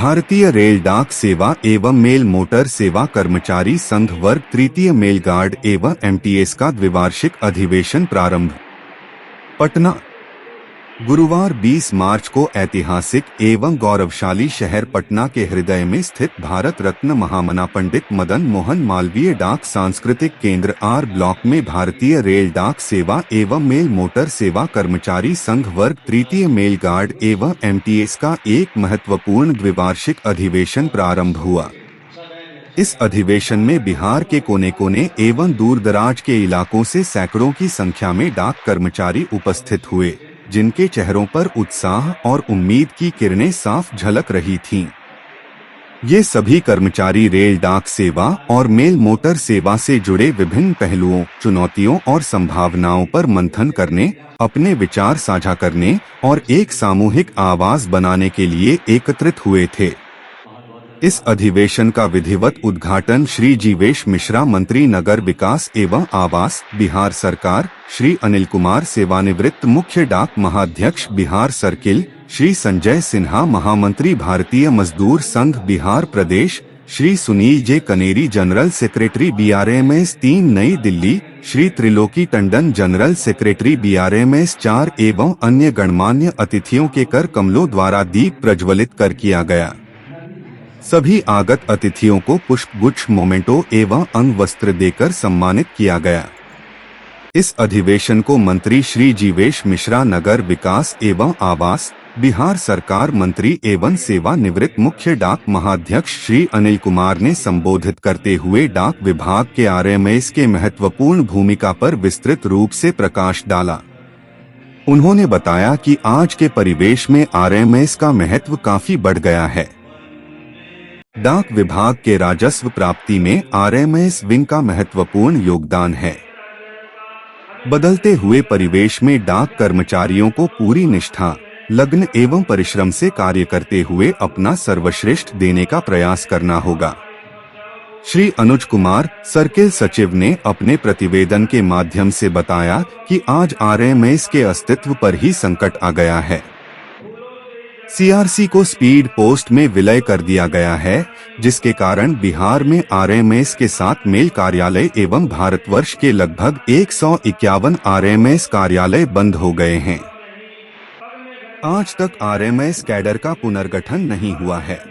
भारतीय रेल डाक सेवा एवं मेल मोटर सेवा कर्मचारी संघ वर्ग तृतीय मेल गार्ड एवं एमटीएस का द्विवार्षिक अधिवेशन प्रारंभ। पटना, गुरुवार 20 मार्च को ऐतिहासिक एवं गौरवशाली शहर पटना के हृदय में स्थित भारत रत्न महामना पंडित मदन मोहन मालवीय डाक सांस्कृतिक केंद्र आर ब्लॉक में भारतीय रेल डाक सेवा एवं मेल मोटर सेवा कर्मचारी संघ वर्ग तृतीय मेल गार्ड एवं एमटीएस का एक महत्वपूर्ण द्विवार्षिक अधिवेशन प्रारंभ हुआ। इस अधिवेशन में बिहार के कोने कोने एवं दूरदराज के इलाकों से सैकड़ों की संख्या में डाक कर्मचारी उपस्थित हुए, जिनके चेहरों पर उत्साह और उम्मीद की किरणें साफ झलक रही थीं। ये सभी कर्मचारी रेल डाक सेवा और मेल मोटर सेवा से जुड़े विभिन्न पहलुओं, चुनौतियों और संभावनाओं पर मंथन करने, अपने विचार साझा करने और एक सामूहिक आवाज बनाने के लिए एकत्रित हुए थे। इस अधिवेशन का विधिवत उद्घाटन श्री जीवेश मिश्रा, मंत्री नगर विकास एवं आवास, बिहार सरकार, श्री अनिल कुमार, सेवानिवृत्त मुख्य डाक महाध्यक्ष बिहार सर्किल, श्री संजय सिन्हा, महामंत्री भारतीय मजदूर संघ बिहार प्रदेश, श्री सुनील जे कनेरी, जनरल सेक्रेटरी BRMS 3 नई दिल्ली, श्री त्रिलोकी टंडन, जनरल सेक्रेटरी BRMS 4 एवं अन्य गणमान्य अतिथियों के कर कमलों द्वारा दीप प्रज्वलित कर किया गया। सभी आगत अतिथियों को पुष्पगुच्छ, मोमेंटो एवं अंग वस्त्र देकर सम्मानित किया गया। इस अधिवेशन को मंत्री श्री जीवेश मिश्रा, नगर विकास एवं आवास, बिहार सरकार, मंत्री एवं सेवानिवृत्त मुख्य डाक महाध्यक्ष श्री अनिल कुमार ने संबोधित करते हुए डाक विभाग के RMS के महत्वपूर्ण भूमिका पर विस्तृत रूप से प्रकाश डाला। उन्होंने बताया कि आज के परिवेश में RMS का महत्व काफी बढ़ गया है। डाक विभाग के राजस्व प्राप्ति में RMS विंग का महत्वपूर्ण योगदान है। बदलते हुए परिवेश में डाक कर्मचारियों को पूरी निष्ठा, लगन एवं परिश्रम से कार्य करते हुए अपना सर्वश्रेष्ठ देने का प्रयास करना होगा। श्री अनुज कुमार, सर्किल सचिव, ने अपने प्रतिवेदन के माध्यम से बताया कि आज RMS के अस्तित्व पर ही संकट आ गया है। CRC को स्पीड पोस्ट में विलय कर दिया गया है, जिसके कारण बिहार में RMS के साथ मेल कार्यालय एवं भारतवर्ष के लगभग 151 RMS कार्यालय बंद हो गए हैं। आज तक RMS कैडर का पुनर्गठन नहीं हुआ है।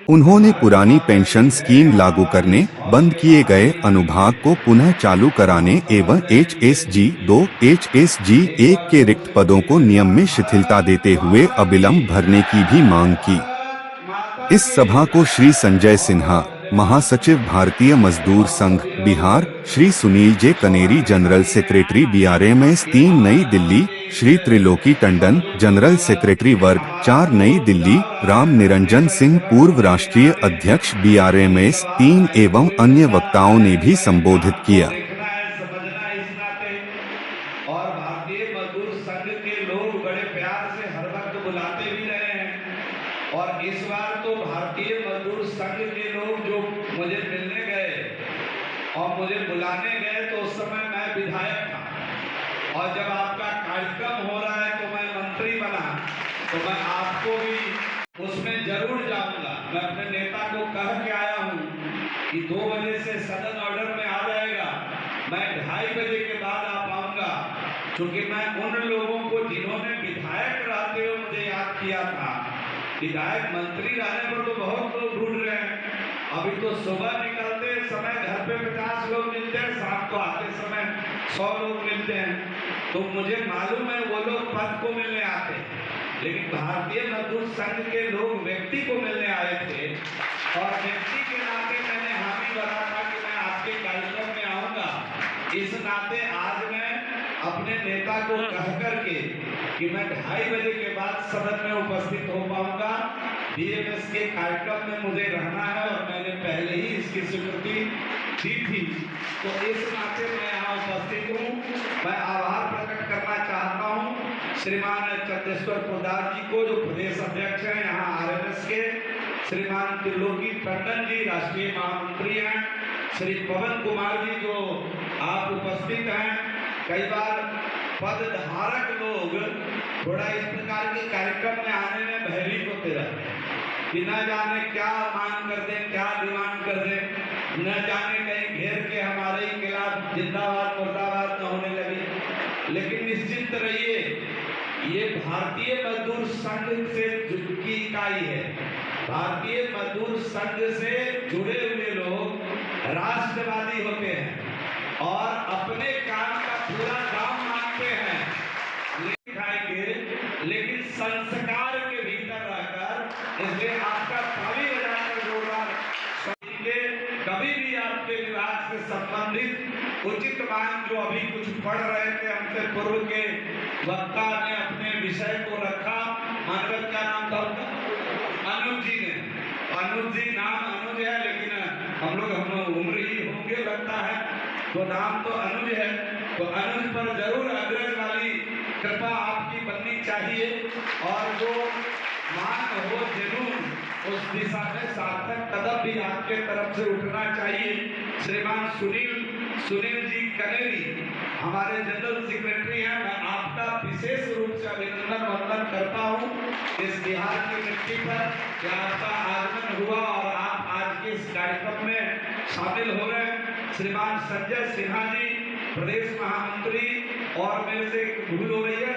उन्होंने पुरानी पेंशन स्कीम लागू करने, बंद किए गए अनुभाग को पुनः चालू कराने एवं HSG 2, HSG 1 के रिक्त पदों को नियम में शिथिलता देते हुए अविलंब भरने की भी मांग की। इस सभा को श्री संजय सिन्हा, महासचिव भारतीय मजदूर संघ बिहार, श्री सुनील जे कनेरी, जनरल सेक्रेटरी BRMS 3 नई दिल्ली, श्री त्रिलोकी टंडन, जनरल सेक्रेटरी वर्ग 4 नई दिल्ली, राम निरंजन सिंह, पूर्व राष्ट्रीय अध्यक्ष BRMS 3 एवं अन्य वक्ताओं ने भी संबोधित किया। और भारतीय मजदूर संघ के लोग बड़े प्यार से हर वक्त बुलाते भी रहे हैं। और इस बार तो भारतीय मजदूर संघ के लोग जो मुझे मिलने गए और मुझे बुलाने गए, तो उस समय मैं विधायक था, और जब आपका कार्यक्रम हो रहा है तो मैं मंत्री बना, तो मैं आपको भी उसमें जरूर जाऊंगा। मैं अपने नेता को कह के आया हूं कि 2 बजे से सदन ऑर्डर में आ जाएगा, मैं 2:30 बजे के बाद आ पाऊंगा, क्योंकि मैं उन लोगों को जिन्होंने विधायक रहते हुए मुझे याद किया था, विधायक मंत्री रहने पर तो बहुत लोग ढूंढ रहे हैं। अभी तो सुबह निकलते समय घर पे 50 लोग मिलते हैं, शाम को आते समय 100 लोग मिलते हैं। तो मुझे मालूम है वो लोग पद को मिलने आते हैं, लेकिन भारतीय मजदूर संघ के लोग व्यक्ति को मिलने आए थे, और व्यक्ति के नाते मैंने हामी भरा था कि मैं आपके कार्यक्रम में आऊंगा। इस नाते आज मैं अपने नेता को कह करके कि मैं 2:30 बजे के बाद सदन में उपस्थित हो पाऊंगा। BMS के कार्यक्रम में मुझे रहना है, और मैंने पहले ही इसकी स्वीकृति दी थी, तो इस नाते मैं यहाँ उपस्थित हूँ। मैं आभार प्रकट करना चाहता हूँ श्रीमान चंदेश्वर पोदार जी को, जो प्रदेश अध्यक्ष हैं यहाँ RMS के, श्रीमान त्रिलोकी टंडन जी राष्ट्रीय महामंत्री हैं, श्री पवन कुमार जी जो आप उपस्थित हैं। कई बार पद धारक लोग थोड़ा इस प्रकार के कार्यक्रम में आने में भयभीत होते रहते हैं, कि न जाने क्या मांग कर दे, क्या डिमांड कर दे, न जाने कहीं घेर के हमारे ही खिलाफ जिंदाबाद मुर्दाबाद न होने लगे। लेकिन निश्चित रहिए, ये भारतीय मजदूर संघ से की इकाई है। भारतीय मजदूर संघ से जुड़े हुए लोग राष्ट्रवादी होते हैं और अपने काम का पूरा दाम मांगते हैं, लेकिन संस्कार के भीतर रहकर। इसलिए आपका ताली बजाकर जोरदार कभी भी आपके विभाग से संबंधित उचित मांग, जो अभी कुछ पढ़ रहे थे हमसे पूर्व के वक्ता ने अपने विषय को रखा, मानव क्या नाम था उनका, अनुज जी ने। अनुज जी नाम अनुज है, लेकिन हम लोग उम्र ही होंगे लगता है, तो नाम तो अनुज है। तो अनुज पर जरूर अग्रज वाली कृपा आपकी बननी चाहिए और जो मान हो जुनून, उस दिशा में सार्थक कदम भी आपके तरफ से उठना चाहिए। श्रीमान सुनील जी कनेरी हमारे जनरल सेक्रेटरी हैं, मैं आपका विशेष रूप से अभिनंदन वंदन करता हूं इस बिहार की मिट्टी पर कि आपका आगमन हुआ और आप आज के इस कार्यक्रम में शामिल हो रहे हैं। श्रीमान संजय सिन्हा जी प्रदेश महामंत्री, और मेरे से भूल हो रही है,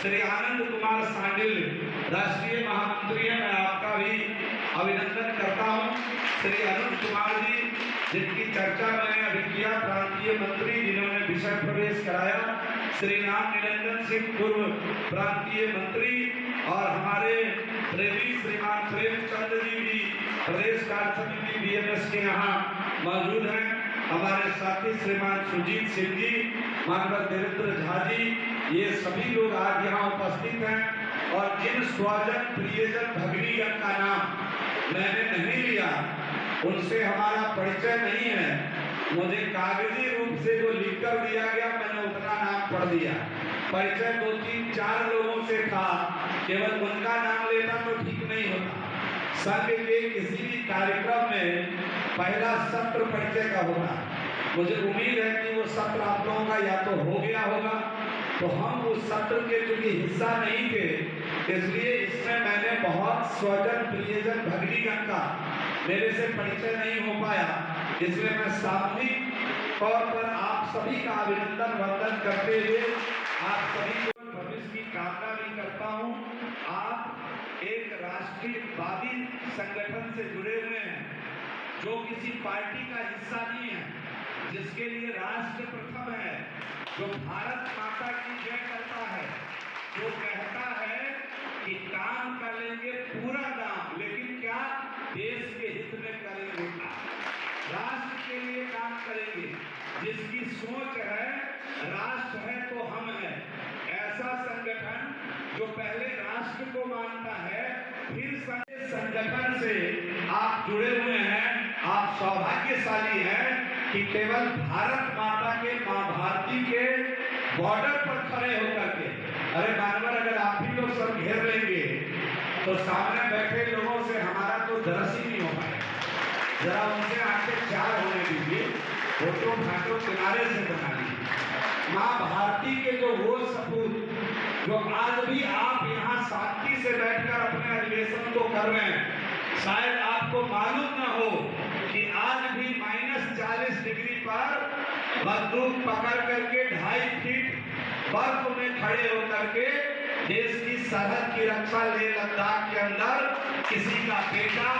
श्री आनंद कुमार सांडिल राष्ट्रीय महामंत्री है, मैं आपका भी अभिनंदन करता हूं। श्री अरुण कुमार जी, जिनकी चर्चा मैंने अभी किया, प्रांतीय मंत्री जिन्होंने विषय प्रवेश कराया, श्री राम निरंजन सिंह पूर्व प्रांतीय मंत्री, और हमारे प्रेमी श्रीमान प्रेमचंद जी भी प्रदेश कार्य समिति बीएमएस के यहाँ मौजूद हैं। हमारे साथी श्रीमान सुजीत सिंह जी, मानव देवेंद्र झा जी, ये सभी लोग आज यहाँ उपस्थित हैं। और जिन स्वजन प्रियजन भगिनीगण का नाम मैंने नहीं लिया, उनसे हमारा परिचय नहीं है, मुझे कागजी रूप से जो लिख कर दिया गया मैंने उतना नाम पढ़ दिया। परिचय 2, 3, 4 लोगों से था, केवल उनका नाम लेता तो ठीक नहीं होता। संघ के किसी भी कार्यक्रम में पहला सत्र परिचय का होगा। मुझे उम्मीद है कि वो सत्र आप लोगों का या तो हो गया होगा, तो हम उस सत्र के चूंकि हिस्सा नहीं थे, इसलिए इसमें मैंने बहुत स्वजन प्रियजन भगिनीगण का मेरे से परिचय नहीं हो पाया। इसलिए मैं सामूहिक तौर पर आप सभी का अभिनंदन वंदन करते हुए आप सभी को भविष्य की कामना भी करता हूँ। आप एक राष्ट्रीयवादी संगठन से जुड़े हुए हैं, जो किसी पार्टी का हिस्सा नहीं है, जिसके लिए राष्ट्र प्रथम है, जो भारत माता की जय करता है, जो कहता है कि काम करेंगे पूरा दाम, लेकिन क्या देश के हित में करेंगे, राष्ट्र के लिए काम करेंगे, जिसकी सोच है राष्ट्र है तो हम हैं। ऐसा संगठन जो पहले राष्ट्र को मानता है, फिर संगठन से आप जुड़े हुए हैं, आप सौभाग्यशाली हैं कि केवल भारत माता के, मां भारती के बॉर्डर पर खड़े होकर के, अरे मानवर अगर आप ही लोग सब घेर लेंगे तो सामने बैठे लोगों से हमारा तो दरस ही नहीं हो पाएगा। जरा उनसे आंखें चार होने दीजिए, फोटो फाटो किनारे से बना लीजिए। मां भारती के जो वो सपूत जो आज भी आप यहाँ शांति से बैठकर अपने अधिवेशन को कर रहे हैं, शायद आपको मालूम ना हो कि आज भी -40 डिग्री पर बंदूक पकड़ करके 2.5 फीट बर्फ में खड़े होकर के देश की सरहद की रक्षा ले लद्दाख के अंदर किसी का बेटा,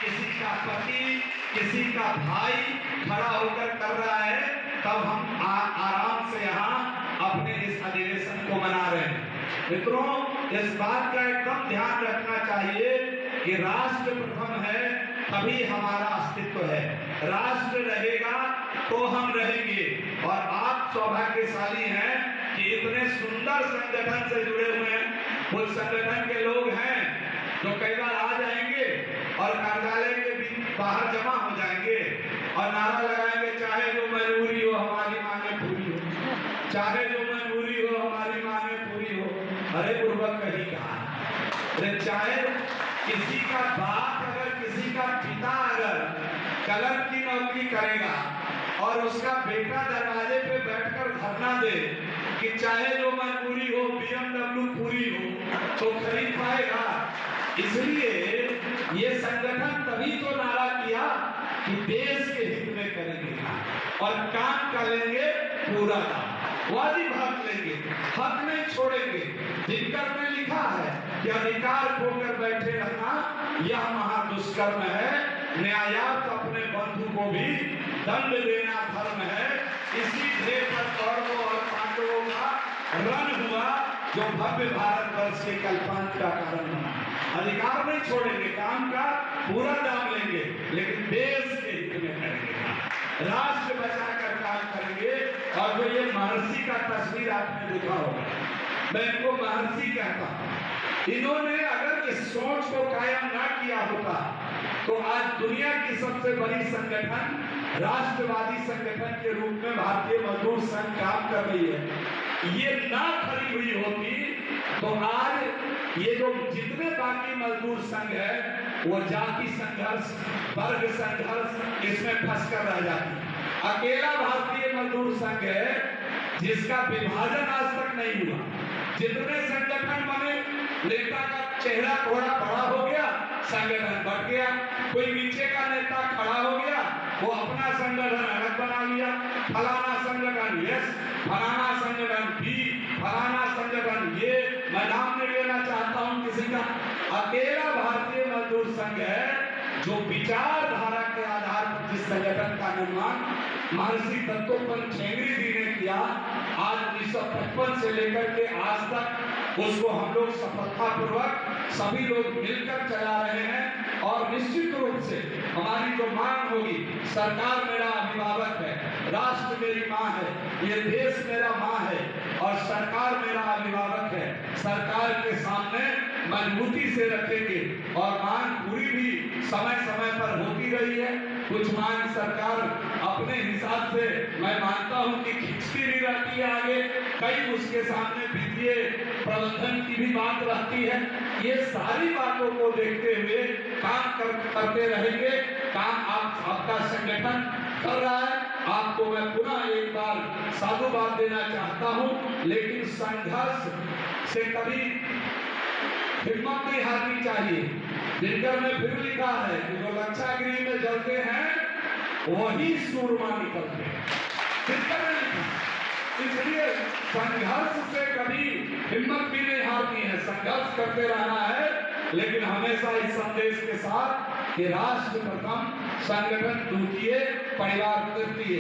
किसी का पति, किसी का भाई खड़ा होकर कर रहा है, तब हम आराम से यहाँ अपने इस अधिवेशन को मना रहे हैं। मित्रों, इस बात का एकदम ध्यान रखना चाहिए कि राष्ट्र प्रथम है, तभी हमारा अस्तित्व है। राष्ट्र रहेगा तो हम रहेंगे, और आप सौभाग्यशाली हैं कि इतने सुंदर संगठन से जुड़े हुए हैं। कुछ संगठन के लोग हैं जो कई बार आ जाएंगे और कार्यालय के बाहर जमा हो जाएंगे और नारा लगाएंगे, चाहे जो मजबूरी हो हमारी मांगे पूरी हो, चाहे जो मजबूरी हो हमारी मांगे पूरी हो। अरे पूर्वक कहीं कहा, चाहे किसी का बाप अगर, किसी का पिता अगर कलर की नौकरी करेगा और उसका बेटा दरवाजे पे बैठकर धरना दे कि चाहे जो मजबूरी हो BMW पूरी हो, तो खरीद पाएगा। इसलिए ये संगठन तभी तो नारा किया कि देश के हित में करेंगे और काम करेंगे पूरा वाजिब हक लेंगे, हक नहीं छोड़ेंगे। दिनकर में लिखा है कि अधिकार खोकर बैठे रहना यह महादुष्कर्म है, न्यायार्थ अपने बंधु को भी दंड देना धर्म है। इसी ध्येय पर कौरवों और पांडवों का रण हुआ जो भव्य भारत वर्ष के कल्पांत का कारण बना। अधिकार नहीं छोड़ेंगे, काम का पूरा दाम लेंगे, लेकिन देश के हित में करेंगे, राष्ट्र बचाकर काम करेंगे। और जो ये महर्षि का तस्वीर आपने देखा होगा, मैं इनको महर्षि कहता हूं। इन्होंने अगर इस सोच को कायम ना किया होता तो आज दुनिया की सबसे बड़ी संगठन, राष्ट्रवादी संगठन के रूप में भारतीय मजदूर संघ काम कर रही है, ये ना खड़ी हुई होती तो आज ये जो जितने बाकी मजदूर संघ है वो जाति संघर्ष, वर्ग संघर्ष इसमें फंसकर रह जाती। अकेला भारतीय मजदूर संघ है जिसका विभाजन आज तक नहीं हुआ। जितने संगठन बने, नेता का चेहरा थोड़ा बड़ा हो गया, संगठन बढ़ गया। कोई नीचे का नेता खड़ा हो गया, वो अपना संगठन अलग बना लिया, फलाना संगठन यस, फलाना संगठन बी, फलाना संगठन ये। मैं नाम नहीं लेना चाहता हूं किसी का। अकेला भारतीय मजदूर संघ है जो विचारधारा के आधार पर जिस संगठन का निर्माण महर्षि दत्तोपंत ठेंगड़ी जी ने किया, आज 1955 से लेकर के आज तक उसको हम लोग सफलतापूर्वक सभी लोग मिलकर चला रहे हैं। और निश्चित रूप से हमारी जो मांग होगी, सरकार मेरा अभिभावक है, राष्ट्र मेरी माँ है, ये देश मेरा माँ है और सरकार मेरा अभिभावक है, सरकार के सामने मजबूती से रखेंगे। और मांग पूरी भी समय समय पर होती रही है। कुछ मांग सरकार अपने हिसाब से, मैं मानता हूं कि खिंचती भी रहती है आगे, कई उसके सामने वित्तीय प्रबंधन की भी बात रहती है। ये सारी बातों को देखते हुए काम करते रहेंगे। काम आपका संगठन कर रहा है, आपको मैं पुनः एक बार साधुवाद देना चाहता हूं। लेकिन संघर्ष से कभी हिम्मत नहीं हारनी चाहिए। दिनकर में फिर लिखा है कि जो लक्षागृह में जलते हैं वही सूरमा निकलते हैं। दिनकर में लिखा, इसलिए संघर्ष से कभी हिम्मत भी नहीं हारनी है, संघर्ष करते रहना है। लेकिन हमेशा इस संदेश के साथ कि राष्ट्र प्रथम, संगठन द्वितीय, परिवार तृतीय,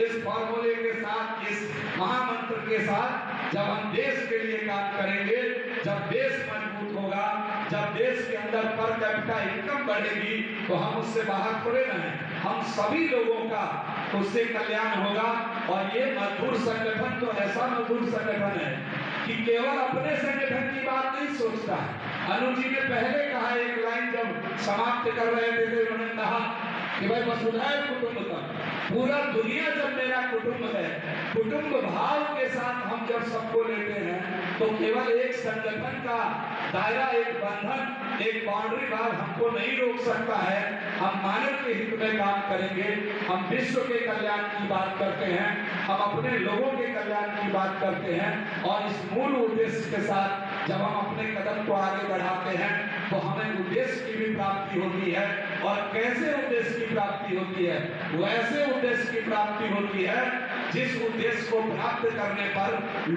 इस फॉर्मूले के साथ, इस महामंत्र के साथ जब हम देश के लिए काम करेंगे, जब देश मजबूत होगा, जब देश के अंदर पर कैपिटा इनकम बढ़ेगी, तो हम उससे बाहर थोड़े न हैं। हम सभी लोगों का उससे कल्याण होगा। और ये मजदूर संगठन तो ऐसा मजदूर संगठन है कि केवल अपने संगठन की बात नहीं सोचता है। अनु जी ने पहले कहा, एक लाइन जब समाप्त कर रहे थे तो उन्होंने कहा कि भाई वसुधैव कुटुंबकम, पूरा दुनिया जब मेरा कुटुंब है, कुटुंब भाव के साथ हम जब सबको लेते हैं तो केवल एक संगठन का दायरा, एक बंधन, एक बाउंड्री भाग हमको नहीं रोक सकता है। हम मानव के हित में काम करेंगे, हम विश्व के कल्याण की बात करते हैं, हम अपने लोगों के कल्याण की बात करते हैं। और इस मूल उद्देश्य के साथ जब हम अपने कदम को आगे बढ़ाते हैं तो हमें उद्देश्य की भी प्राप्ति होती है। और कैसे उद्देश्य की प्राप्ति होती है? वैसे उद्देश्य की प्राप्ति होती है जिस उद्देश्य को प्राप्त करने पर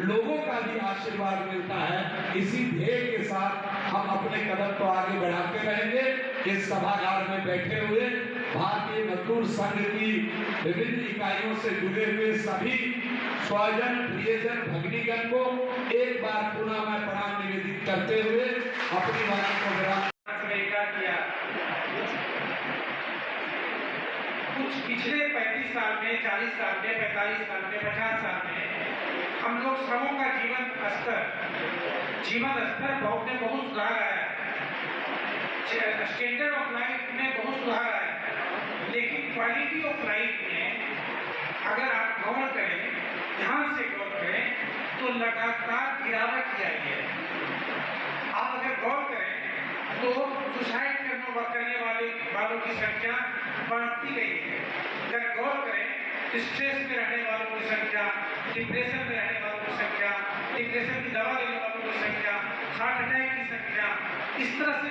लोगों का भी आशीर्वाद मिलता है। इसी ध्येय के साथ हम अपने कदम को आगे बढ़ाते रहेंगे। इस सभागार में बैठे हुए भारतीय मजदूर संघ की विभिन्न इकाइयों से जुड़े हुए सभी स्वजन, प्रियजन, भगिनीगण को एक बार पुनः मैं प्रणाम निवेदित करते हुए अपनी बात को विराम किया। कुछ पिछले 35 साल में, 40 साल में, 45 साल में, 50 साल में हम लोग श्रमों का जीवन स्तर बहुत सुधार आया है, स्टैंडर्ड ऑफ लाइफ में बहुत सुधार आया है। लेकिन क्वालिटी ऑफ लाइफ में अगर आप गौर करें, ध्यान से गौर करें, तो लगातार गिरावट आई है। आप अगर गौर करें तो सुसाइड करने वालों की संख्या बढ़ती गई है। अगर गौर करें, स्ट्रेस में रहने वालों की संख्या, डिप्रेशन में रहने वालों की संख्या, डिप्रेशन की दवा लेने वालों की संख्या, हार्ट अटैक की संख्या, इस तरह से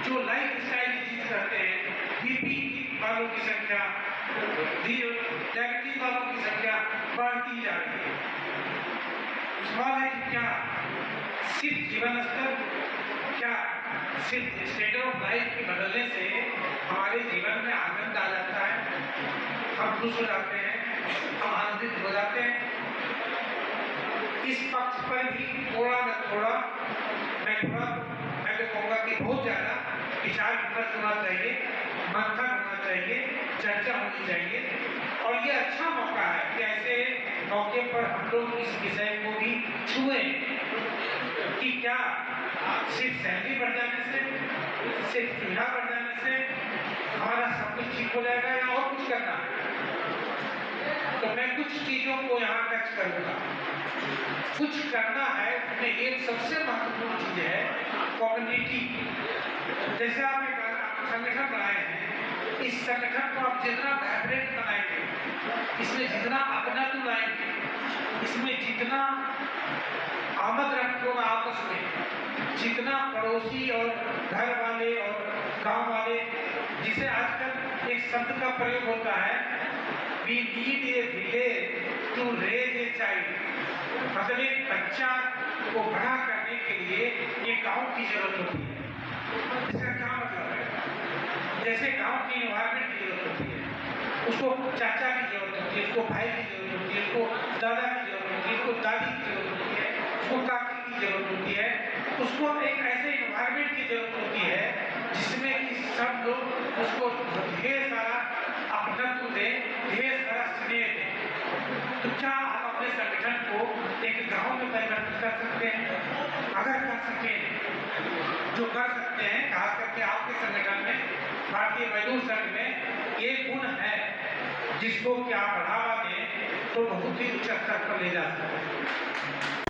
जो लाइफ स्टाइल कहते हैं बीपी वालों की संख्या, डायबिटीज वालों की संख्या बढ़ती जा रही है। सवाल है कि क्या सिर्फ जीवन स्तर, क्या सिर्फ स्टेट ऑफ लाइफ के बदलने से हमारे जीवन में आनंद आ जाता है, हम खुश हो जाते हैं, हम आनंदित हो जाते हैं? इस पक्ष पर भी थोड़ा न थोड़ा मैं तो कहूँगा कि बहुत ज़्यादा विचार विमर्श होना चाहिए, मंथन होना चाहिए, चर्चा होनी चाहिए। और ये अच्छा मौका है कि ऐसे मौके पर हम लोग इस विषय को भी छुएं कि क्या सिर्फ सैलरी बढ़ जाने से, सिर्फ सुविधा बढ़ जाने से हमारा सब कुछ ठीक हो जाएगा या और कुछ करना है? तो मैं कुछ चीज़ों को यहाँ टच करूँगा। कुछ करना है, उसमें एक सबसे महत्वपूर्ण चीज़ है कम्युनिटी। जैसे आपने कहा आप संगठन बनाए हैं, इस संगठन को आप जितना वाइब्रेंट बनाएंगे, इसमें जितना अपनापन लाएंगे, इसमें जितना आमद रखोगा आपस में, जितना पड़ोसी और घर वाले और गांव वाले, जिसे आजकल एक शब्द का प्रयोग होता है, we need a village to raise a child, मतलब एक बच्चा को बड़ा करने के लिए एक गांव की जरूरत होती है। इसका क्या मतलब है? जैसे गांव की एनवायरमेंट की जरूरत होती है, उसको चाचा की जरूरत होती है, उसको भाई की जरूरत होती है, उसको दादा की जरूरत होती है, उसको दादी की जरूरत होती है, उसको काकी की जरूरत होती है, उसको एक ऐसे एनवायरमेंट की जरूरत होती है जिसमें कि सब लोग उसको ढेर सारा अपनत्व दें, ढेर सारा स्नेह दें। तो क्या हम अपने संगठन को एक गांव में परिवर्तित कर सकते हैं? अगर कर सकें, जो कर सकते हैं, खास करके आपके संगठन में, भारतीय मजदूर संघ में एक गुण है जिसको क्या बढ़ावा दें तो बहुत ही उच्च स्तर पर ले जा सकते हैं।